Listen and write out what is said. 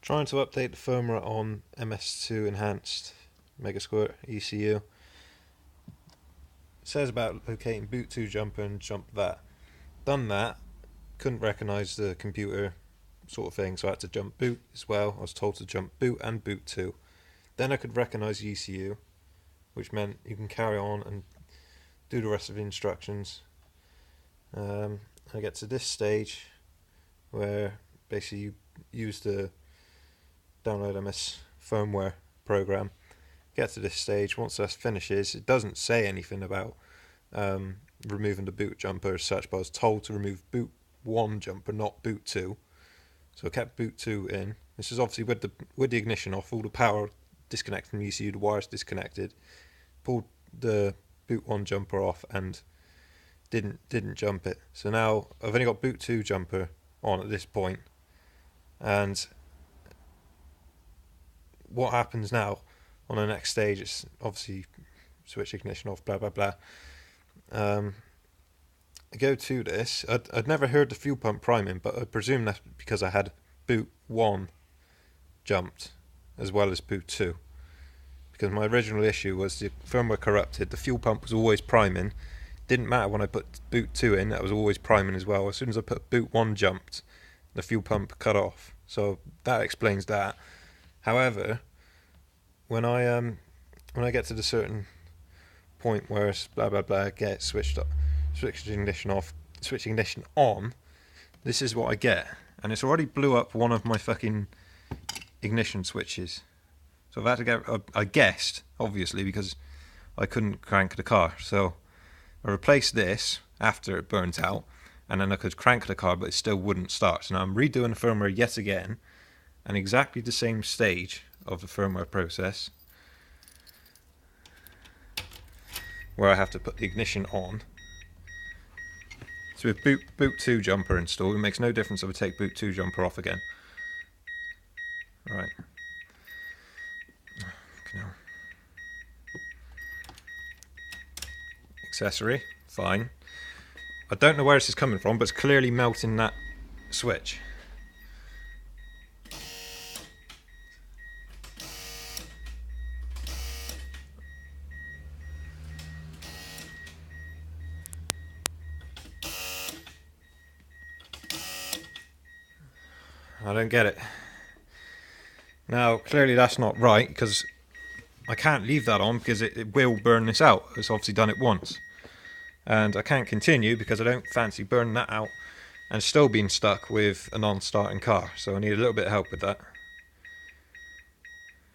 Trying to update the firmware on Ms2 enhanced Mega Squirt ECU. It says about locating boot 2 jumper and jump that. Done that, couldn't recognise the computer sort of thing, so I had to jump boot as well. I was told to jump boot and boot 2. Then I could recognise the ECU, which meant you can carry on and do the rest of the instructions. I get to this stage where basically you use the download MS firmware program. Get to this stage, once that finishes, it doesn't say anything about removing the boot jumper as such, but I was told to remove boot 1 jumper, not boot 2. So I kept boot 2 in. This is obviously with the ignition off, all the power disconnected from the ECU, the wires disconnected. Pulled the boot 1 jumper off and didn't jump it. So now I've only got boot 2 jumper on at this point, and what happens now on the next stage is obviously switch ignition off, blah blah blah. I go to this. I'd never heard the fuel pump priming, but I presume that's because I had boot 1 jumped as well as boot 2. Because my original issue was the firmware corrupted, the fuel pump was always priming. Didn't matter when I put boot 2 in, that was always priming as well. As soon as I put boot 1 jumped, the fuel pump cut off. So that explains that. However, when I get to the certain point where it's blah blah blah, get switched up, switch ignition off, switch ignition on, this is what I get, and it's already blew up one of my fucking ignition switches. So I've had to get, I guessed obviously because I couldn't crank the car, so I replaced this after it burnt out, and then I could crank the car but it still wouldn't start. So now I'm redoing the firmware yet again, and exactly the same stage of the firmware process where I have to put the ignition on. So with boot 2 jumper installed, it makes no difference if I take boot 2 jumper off again. Right. Accessory, fine. I don't know where this is coming from, but it's clearly melting that switch. I don't get it. Now, clearly that's not right, because I can't leave that on because it will burn this out. It's obviously done it once. And I can't continue because I don't fancy burning that out and still being stuck with a non-starting car. So I need a little bit of help with that.